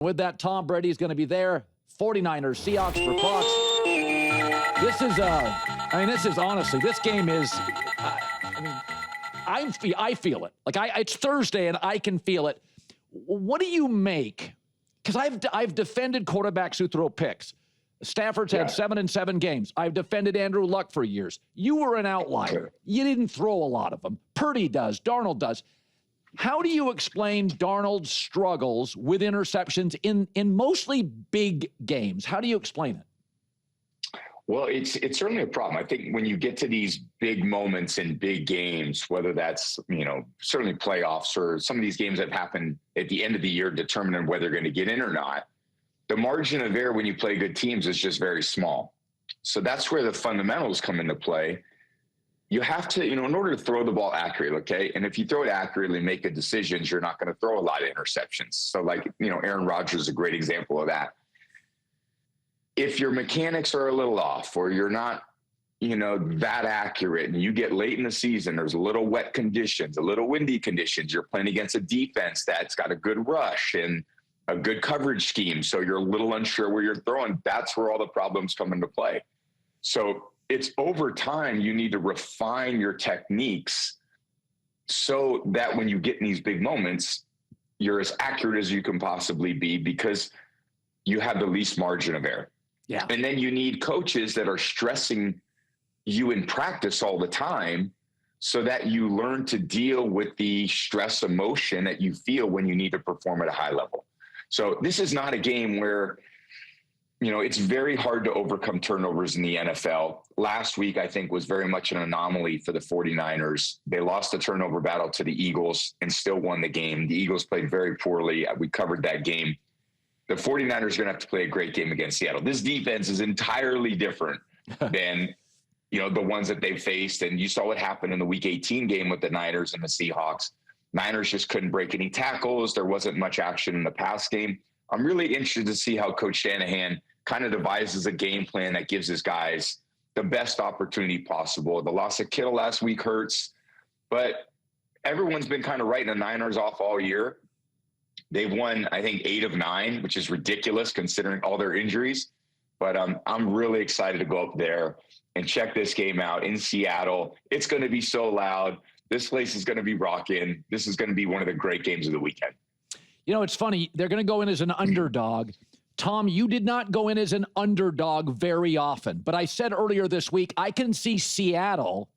With that, Tom Brady is going to be there. 49ers, Seahawks for Fox. This is honestly, this game is, I feel it. It's Thursday and I can feel it. What do you make? Because I've defended quarterbacks who throw picks. Stafford's had 7-7 games. I've defended Andrew Luck for years. You were an outlier. You didn't throw a lot of them. Purdy does. Darnold does. How do you explain Darnold's struggles with interceptions in mostly big games? How do you explain it? Well, it's certainly a problem. I think when you get to these big moments in big games, whether that's, certainly playoffs or some of these games that happen at the end of the year determining whether they're going to get in or not, the margin of error when you play good teams is just very small. So that's where the fundamentals come into play. You have to, in order to throw the ball accurately, okay? And if you throw it accurately and make good decisions, you're not going to throw a lot of interceptions. So Aaron Rodgers is a great example of that. If your mechanics are a little off or you're not, that accurate and you get late in the season, there's a little wet conditions, a little windy conditions, you're playing against a defense that's got a good rush and a good coverage scheme. So you're a little unsure where you're throwing. That's where all the problems come into play. So it's over time, you need to refine your techniques so that when you get in these big moments, you're as accurate as you can possibly be because you have the least margin of error. Yeah. And then you need coaches that are stressing you in practice all the time so that you learn to deal with the stress emotion that you feel when you need to perform at a high level. So this is not a game where, it's very hard to overcome turnovers in the NFL. Last week, I think, was very much an anomaly for the 49ers. They lost the turnover battle to the Eagles and still won the game. The Eagles played very poorly. We covered that game. The 49ers are going to have to play a great game against Seattle. This defense is entirely different than, the ones that they've faced. And you saw what happened in the Week 18 game with the Niners and the Seahawks. Niners just couldn't break any tackles. There wasn't much action in the pass game. I'm really interested to see how Coach Shanahan kind of devises a game plan that gives his guys the best opportunity possible. The loss of Kittle last week hurts, but everyone's been kind of writing the Niners off all year. They've won, I think, 8 of 9, which is ridiculous considering all their injuries. But I'm really excited to go up there and check this game out in Seattle. It's going to be so loud. This place is going to be rocking. This is going to be one of the great games of the weekend. It's funny. They're going to go in as an underdog. Tom, you did not go in as an underdog very often. But I said earlier this week, I can see Seattle,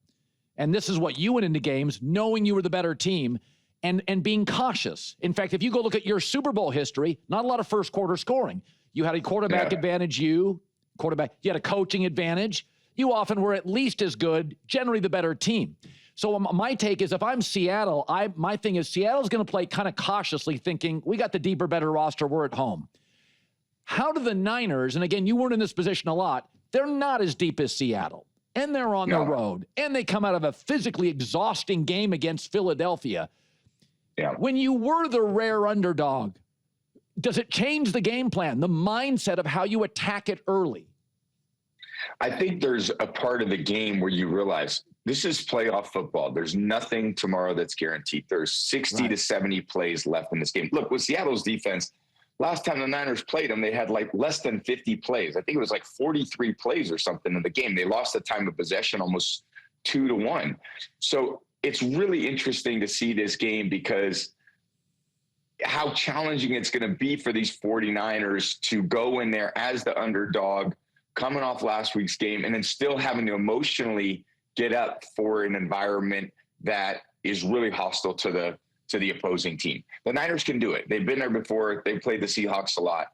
and this is what you went into games, knowing you were the better team and being cautious. In fact, if you go look at your Super Bowl history, not a lot of first quarter scoring. You had a quarterback advantage, you had a coaching advantage. You often were at least as good, generally the better team. So my take is if I'm Seattle, my thing is Seattle's going to play kind of cautiously thinking we got the deeper, better roster. We're at home. How do the Niners, and again, you weren't in this position a lot, they're not as deep as Seattle, and they're on the road, and they come out of a physically exhausting game against Philadelphia. Yeah. When you were the rare underdog, does it change the game plan, the mindset of how you attack it early? I think there's a part of the game where you realize this is playoff football. There's nothing tomorrow that's guaranteed. There's 60 to 70 plays left in this game. Look, with Seattle's defense, last time the Niners played them, they had less than 50 plays. I think it was 43 plays or something in the game. They lost the time of possession almost 2-1. So it's really interesting to see this game because how challenging it's going to be for these 49ers to go in there as the underdog, coming off last week's game, and then still having to emotionally get up for an environment that is really hostile to the opposing team. The Niners can do it. They've been there before. They've played the Seahawks a lot.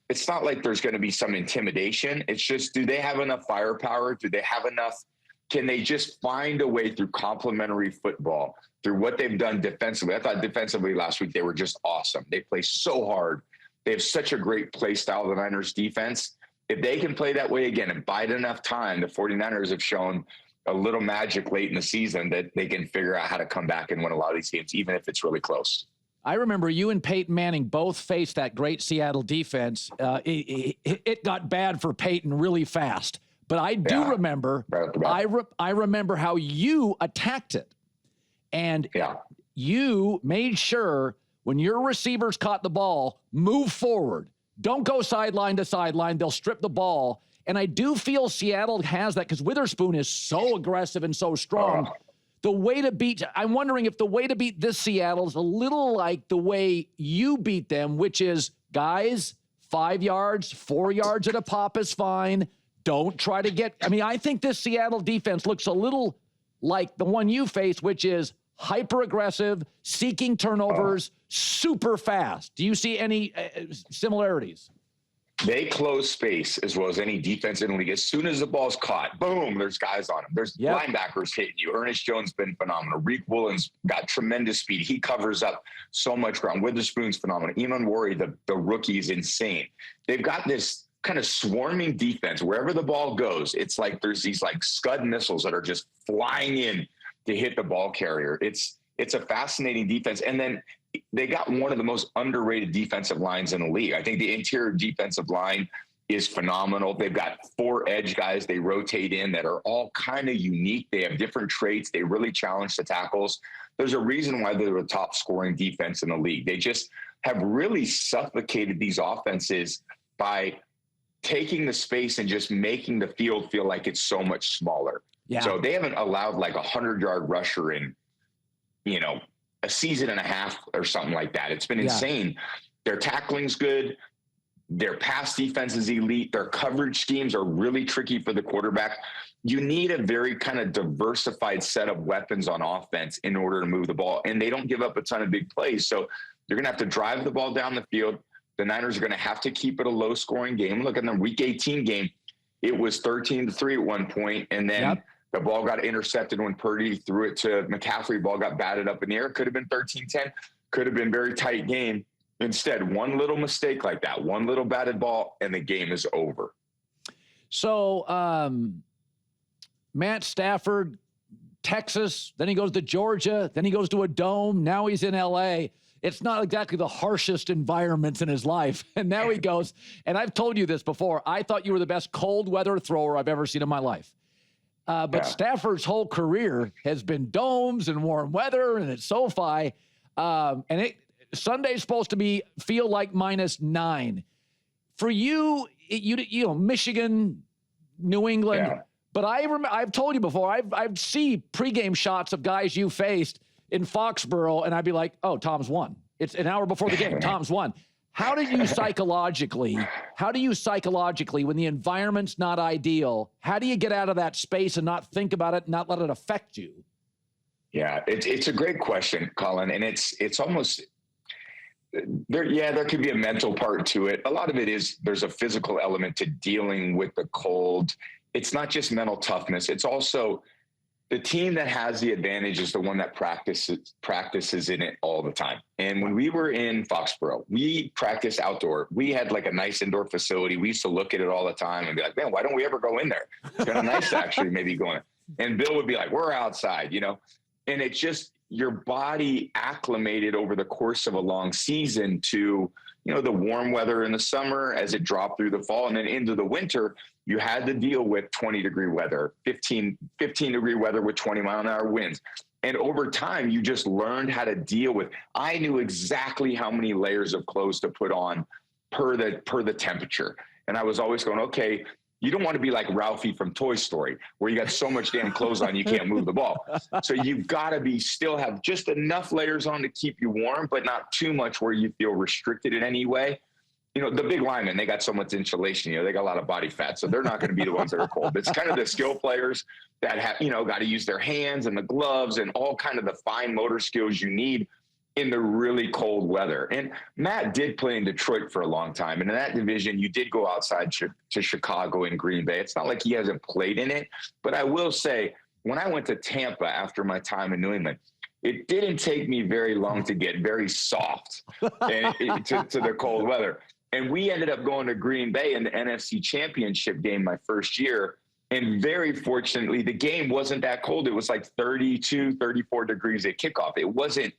It's not like there's going to be some intimidation. It's just, do they have enough firepower? Do they have enough? Can they just find a way through complementary football, through what they've done defensively? I thought defensively last week, they were just awesome. They play so hard. They have such a great play style, the Niners defense. If they can play that way again and bide enough time, the 49ers have shown a little magic late in the season that they can figure out how to come back and win a lot of these games, even if it's really close. I remember you and Peyton Manning both faced that great Seattle defense. It got bad for Peyton really fast. But I do remember, I remember how you attacked it. And you made sure when your receivers caught the ball, move forward. Don't go sideline to sideline. They'll strip the ball. And I do feel Seattle has that because Witherspoon is so aggressive and so strong. The way to beat, I'm wondering if the way to beat this Seattle is a little like the way you beat them, which is, guys, 5 yards, 4 yards at a pop is fine. Don't try to get, I mean, I think this Seattle defense looks a little like the one you face, which is hyper aggressive, seeking turnovers, super fast. Do you see any similarities? They close space as well as any defense in the league. As soon as the ball's caught, boom, there's guys on him. There's linebackers hitting you. Ernest Jones been phenomenal. Reek Woolen's got tremendous speed. He covers up so much ground. Witherspoon's phenomenal. Iman Wari, the rookie, is insane. They've got this kind of swarming defense. Wherever the ball goes, it's like there's these like Scud missiles that are just flying in to hit the ball carrier. It's a fascinating defense. And then they got one of the most underrated defensive lines in the league. I think the interior defensive line is phenomenal. They've got 4 edge guys they rotate in that are all kind of unique. They have different traits. They really challenge the tackles. There's a reason why they're the top scoring defense in the league. They just have really suffocated these offenses by taking the space and just making the field feel like it's so much smaller. Yeah. So they haven't allowed like a 100-yard rusher in, a season and a half or something like that. It's been insane. Their tackling's good. Their pass defense is elite. Their coverage schemes are really tricky for the quarterback. You need a very kind of diversified set of weapons on offense in order to move the ball. And they don't give up a ton of big plays. So you're going to have to drive the ball down the field. The Niners are going to have to keep it a low scoring game. Look at the week 18 game. It was 13-3 at one point, and then the ball got intercepted when Purdy threw it to McCaffrey. Ball got batted up in the air. Could have been 13-10. Could have been very tight game. Instead, one little mistake like that, one little batted ball, and the game is over. So Matt Stafford, Texas, then he goes to Georgia, then he goes to a dome. Now he's in L.A. It's not exactly the harshest environments in his life. And now he goes, and I've told you this before, I thought you were the best cold weather thrower I've ever seen in my life. But Stafford's whole career has been domes and warm weather and at SoFi. And Sunday's supposed to feel like -9. For you, Michigan, New England. Yeah. But I've told you before, I've seen pregame shots of guys you faced in Foxborough, and I'd be like, oh, Tom's won. It's an hour before the game. Tom's won. How do you psychologically, when the environment's not ideal, how do you get out of that space and not think about it, not let it affect you? Yeah, it's a great question, Colin. And it's almost there could be a mental part to it. A lot of it is there's a physical element to dealing with the cold. It's not just mental toughness. It's also the team that has the advantage is the one that practices in it all the time. And when we were in Foxborough, we practiced outdoor. We had like a nice indoor facility. We used to look at it all the time and be like, man, why don't we ever go in there? It's kind of nice to actually maybe go in. And Bill would be like, we're outside, and it's just your body acclimated over the course of a long season to, the warm weather in the summer as it dropped through the fall and then into the winter. You had to deal with 20-degree weather, 15-degree weather with 20-mile-an-hour winds. And over time, you just learned how to deal with. I knew exactly how many layers of clothes to put on per the temperature. And I was always going, okay, you don't want to be like Ralphie from Toy Story, where you got so much damn clothes on you can't move the ball. So you've got to still have just enough layers on to keep you warm, but not too much where you feel restricted in any way. The big linemen, they got so much insulation, they got a lot of body fat, so they're not going to be the ones that are cold. It's kind of the skill players that have, got to use their hands and the gloves and all kind of the fine motor skills you need in the really cold weather. And Matt did play in Detroit for a long time. And in that division, you did go outside to Chicago and Green Bay. It's not like he hasn't played in it, but I will say when I went to Tampa after my time in New England, it didn't take me very long to get very soft to the cold weather. And we ended up going to Green Bay in the NFC Championship game my first year. And very fortunately, the game wasn't that cold. It was like 32, 34 degrees at kickoff. It wasn't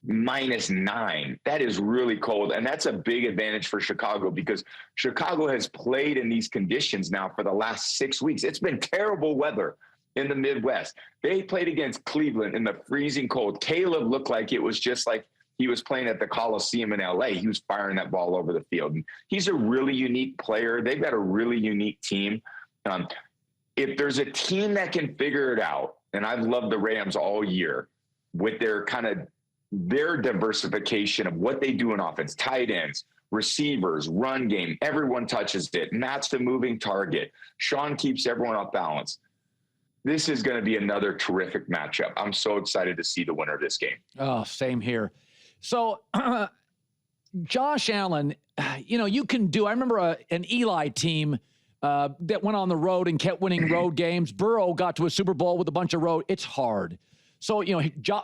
-9. That is really cold. And that's a big advantage for Chicago because Chicago has played in these conditions now for the last 6 weeks. It's been terrible weather in the Midwest. They played against Cleveland in the freezing cold. Caleb looked like it was just like he was playing at the Coliseum in LA, he was firing that ball over the field. And he's a really unique player. They've got a really unique team. If there's a team that can figure it out, and I've loved the Rams all year with their diversification of what they do in offense, tight ends, receivers, run game, everyone touches it. Matt's the moving target. Sean keeps everyone off balance. This is going to be another terrific matchup. I'm so excited to see the winner of this game. Oh, same here. So, Josh Allen, you can do, I remember an Eli team that went on the road and kept winning road games. Burrow got to a Super Bowl with a bunch of road. It's hard. So,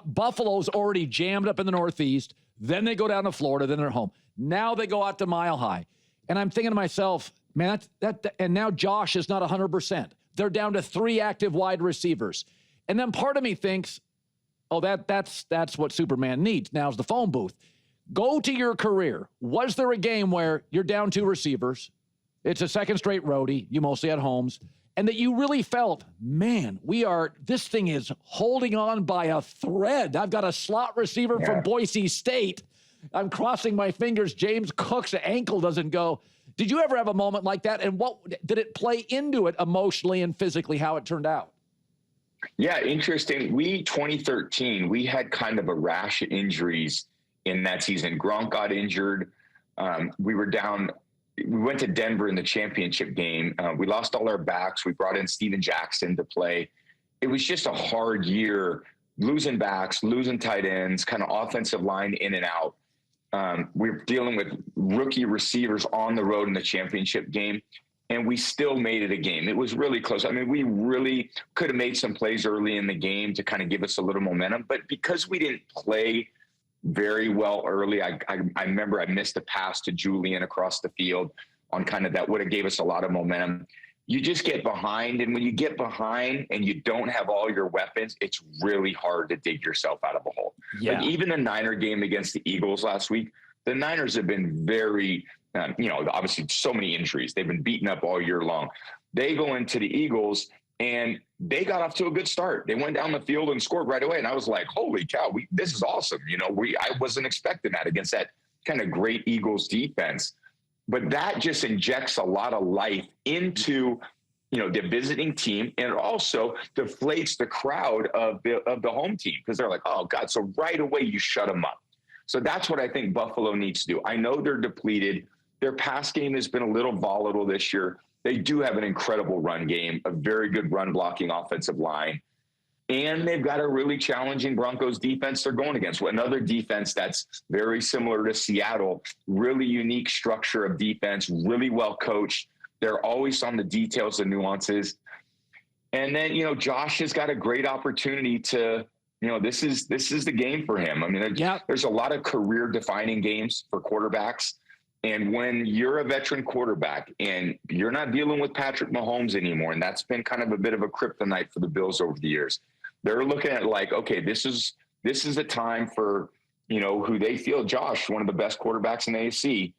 Buffalo's already jammed up in the Northeast. Then they go down to Florida. Then they're home. Now they go out to Mile High. And I'm thinking to myself, man, and now Josh is not 100%. They're down to 3 active wide receivers. And then part of me thinks, oh, that's what Superman needs. Now's the phone booth. Go to your career. Was there a game where you're down 2 receivers? It's a second straight roadie. You mostly had Holmes. And that you really felt, man, this thing is holding on by a thread. I've got a slot receiver from Boise State. I'm crossing my fingers. James Cook's ankle doesn't go. Did you ever have a moment like that? And what did it play into it emotionally and physically, how it turned out? Yeah, interesting. 2013, we had kind of a rash of injuries in that season. Gronk got injured. We were down. We went to Denver in the championship game. We lost all our backs. We brought in Steven Jackson to play. It was just a hard year, losing backs, losing tight ends, kind of offensive line in and out. We were dealing with rookie receivers on the road in the championship game, and we still made it a game. It was really close. I mean, we really could have made some plays early in the game to kind of give us a little momentum, but because we didn't play very well early, I remember I missed a pass to Julian across the field on kind of that would have gave us a lot of momentum. You just get behind, and when you get behind and you don't have all your weapons, it's really hard to dig yourself out of a hole. Yeah. Like even the Niner game against the Eagles last week, the Niners have been very, obviously so many injuries. They've been beaten up all year long. They go into the Eagles, and they got off to a good start. They went down the field and scored right away, and I was like, holy cow, this is awesome. I wasn't expecting that against that kind of great Eagles defense. But that just injects a lot of life into, the visiting team, and it also deflates the crowd of the home team because they're like, oh God, so right away you shut them up. So that's what I think Buffalo needs to do. I know they're depleted. Their pass game has been a little volatile this year. They do have an incredible run game, a very good run blocking offensive line. And they've got a really challenging Broncos defense they're going against. Another defense that's very similar to Seattle, really unique structure of defense, really well coached. They're always on the details and nuances. And then, Josh has got a great opportunity to, this is the game for him. I mean, there's a lot of career defining games for quarterbacks. And when you're a veteran quarterback and you're not dealing with Patrick Mahomes anymore, and that's been kind of a bit of a kryptonite for the Bills over the years, they're looking at like, okay, this is a time for, who they feel, Josh, one of the best quarterbacks in the AFC,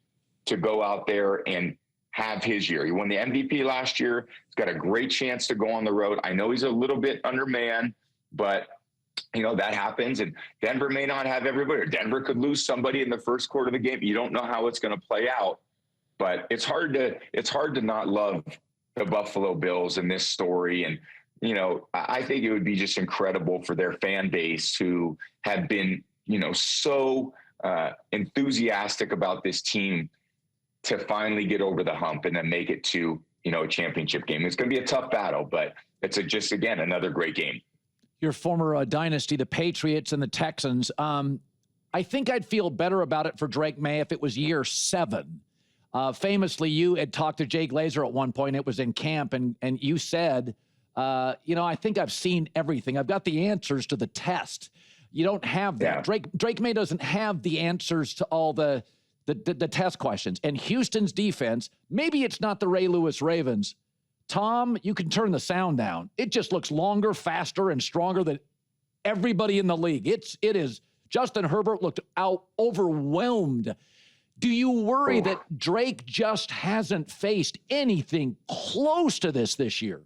to go out there and have his year. He won the MVP last year. He's got a great chance to go on the road. I know he's a little bit undermanned, but that happens, and Denver may not have everybody, or Denver could lose somebody in the first quarter of the game. You don't know how it's going to play out, but it's hard to not love the Buffalo Bills in this story. And, I think it would be just incredible for their fan base who have been, so enthusiastic about this team to finally get over the hump and then make it to, a championship game. It's going to be a tough battle, but it's just, again, another great game. Your former dynasty, the Patriots and the Texans. I think I'd feel better about it for Drake Maye if it was year 7. Famously, you had talked to Jay Glazer at one point. It was in camp, and you said, I think I've seen everything. I've got the answers to the test. You don't have that. Yeah. Drake Maye doesn't have the answers to all the test questions. And Houston's defense, maybe it's not the Ray Lewis Ravens. Tom, you can turn the sound down. It just looks longer, faster, and stronger than everybody in the league. It is. Justin Herbert looked overwhelmed. Do you worry that Drake just hasn't faced anything close to this year?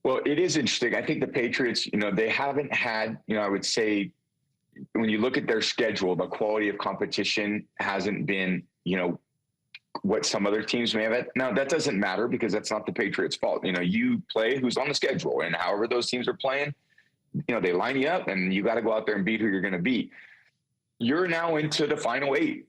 Well, it is interesting. I think the Patriots, they haven't had, I would say when you look at their schedule, the quality of competition hasn't been, what some other teams may have had. Now, that doesn't matter because that's not the Patriots' fault. You play who's on the schedule, and however those teams are playing, they line you up, and you got to go out there and beat who you're going to beat. You're now into the final 8.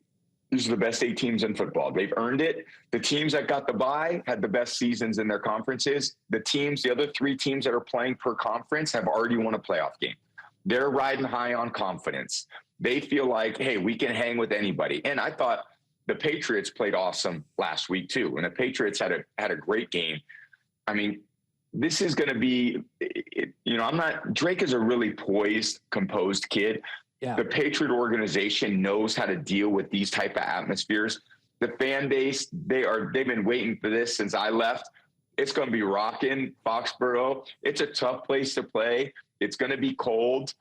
These are the best 8 teams in football. They've earned it. The teams that got the bye had the best seasons in their conferences. The other 3 teams that are playing per conference have already won a playoff game. They're riding high on confidence. They feel like, hey, we can hang with anybody. And I thought the Patriots played awesome last week too. And the Patriots had a great game. I mean, this is going to be, Drake is a really poised, composed kid. Yeah. The Patriot organization knows how to deal with these type of atmospheres. The fan base, they've been waiting for this since I left. It's going to be rocking Foxborough. It's a tough place to play. It's going to be cold,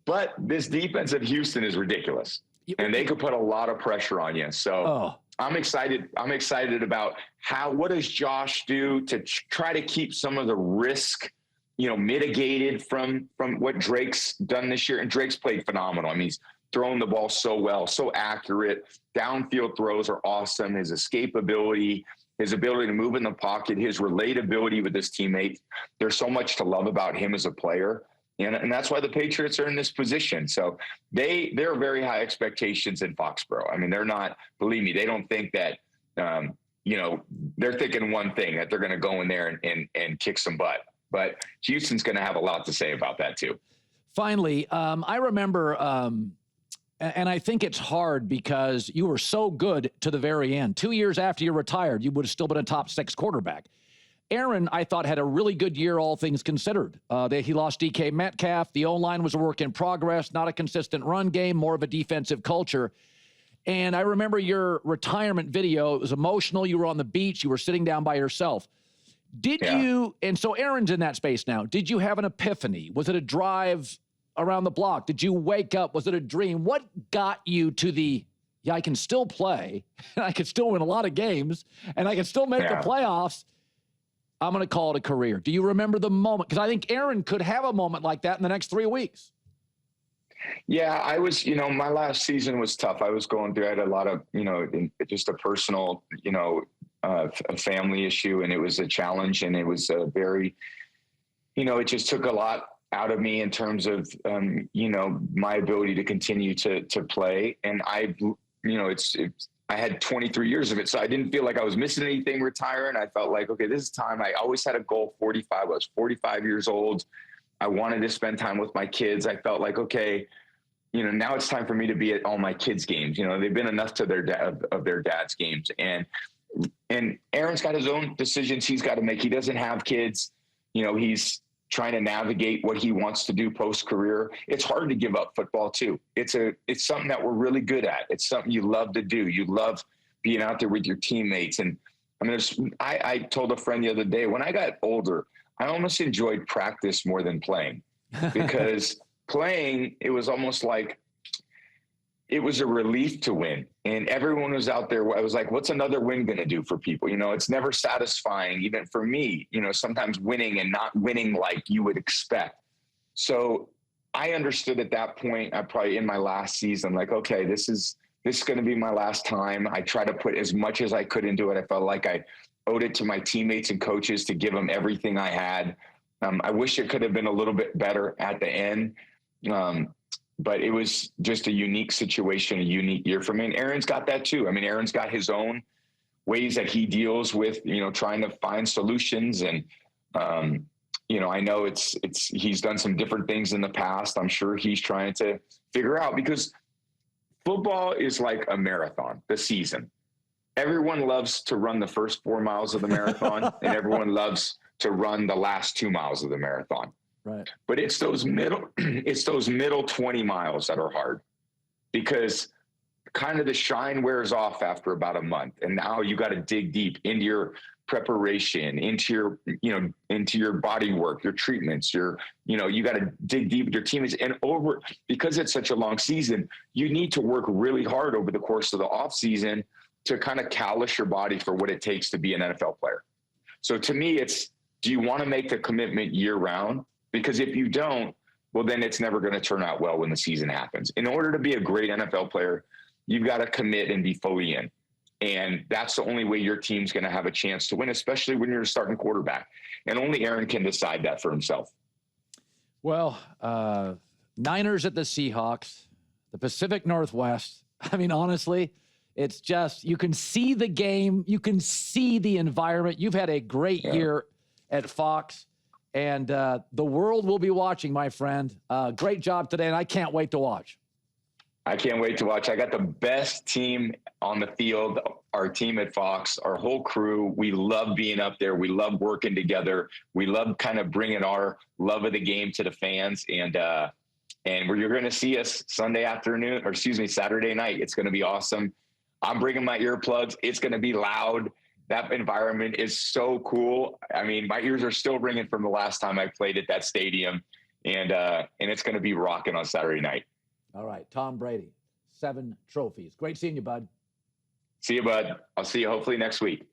but this defense of Houston is ridiculous, and they could put a lot of pressure on you. So I'm excited. I'm excited about what does Josh do to try to keep some of the risk, mitigated from what Drake's done this year. And Drake's played phenomenal. I mean, he's throwing the ball so well, so accurate. Downfield throws are awesome. His escapability, his ability to move in the pocket, his relatability with his teammates. There's so much to love about him as a player. And that's why the Patriots are in this position. So there are very high expectations in Foxborough. I mean, they're not, believe me, they don't think that, they're thinking one thing, that they're going to go in there and kick some butt. But Houston's going to have a lot to say about that too. Finally, I remember, and I think it's hard because you were so good to the very end. 2 years after you retired, you would have still been a top 6 quarterback. Aaron, I thought, had a really good year, all things considered. He lost DK Metcalf. The O-line was a work in progress, not a consistent run game, more of a defensive culture. And I remember your retirement video. It was emotional. You were on the beach. You were sitting down by yourself. Did you, and so Aaron's in that space now, did you have an epiphany? Was it a drive around the block? Did you wake up? Was it a dream? What got you to I can still play, and I can still win a lot of games, and I can still make the playoffs? I'm going to call it a career. Do you remember the moment? Because I think Aaron could have a moment like that in the next 3 weeks. Yeah, I was, my last season was tough. I was going through, I had a lot of, just a personal, a family issue, and it was a challenge, and it was a very, it just took a lot out of me in terms of, my ability to continue to play. And I had 23 years of it, so I didn't feel like I was missing anything retiring. I felt like, okay, this is time. I always had a goal, 45. I was 45 years old. I wanted to spend time with my kids. I felt like, okay, now it's time for me to be at all my kids' games. They've been enough to their dad's games. And Aaron's got his own decisions he's got to make. He doesn't have kids. He's trying to navigate what he wants to do post-career. It's hard to give up football too. It's something that we're really good at. It's something you love to do. You love being out there with your teammates. And I told a friend the other day, when I got older, I almost enjoyed practice more than playing, because playing, it was almost like it was a relief to win. And everyone was out there. I was like, what's another win going to do for people? It's never satisfying, even for me, sometimes winning and not winning like you would expect. So I understood at that point, I probably in my last season, like, okay, this is going to be my last time. I try to put as much as I could into it. I felt like I owed it to my teammates and coaches to give them everything I had. I wish it could have been a little bit better at the end. But it was just a unique situation, a unique year for me. And Aaron's got that too. I mean, Aaron's got his own ways that he deals with, trying to find solutions. And, I know he's done some different things in the past. I'm sure he's trying to figure out, because football is like a marathon, the season. Everyone loves to run the first 4 miles of the marathon, and everyone loves to run the last 2 miles of the marathon. Right. But it's those middle 20 miles that are hard, because kind of the shine wears off after about a month. And now you got to dig deep into your preparation, into your body work, your treatments, you got to dig deep with your teammates, and because it's such a long season, you need to work really hard over the course of the off season to kind of callous your body for what it takes to be an NFL player. So to me, do you want to make the commitment year round? Because if you don't, well, then it's never going to turn out well when the season happens. In order to be a great NFL player, you've got to commit and be fully in. And that's the only way your team's going to have a chance to win, especially when you're a starting quarterback. And only Aaron can decide that for himself. Well, Niners at the Seahawks, the Pacific Northwest. I mean, honestly, it's just, you can see the game. You can see the environment. You've had a great year at Fox, and the world will be watching, my friend. Great job today, and I can't wait to watch. I can't wait to watch. I got the best team on the field, our team at Fox, our whole crew. We love being up there. We love working together. We love kind of bringing our love of the game to the fans. And you're going to see us Saturday night. It's going to be awesome. I'm bringing my earplugs. It's going to be loud. That environment is so cool. I mean, my ears are still ringing from the last time I played at that stadium. And it's going to be rocking on Saturday night. All right, Tom Brady, 7 trophies. Great seeing you, bud. See you, bud. I'll see you hopefully next week.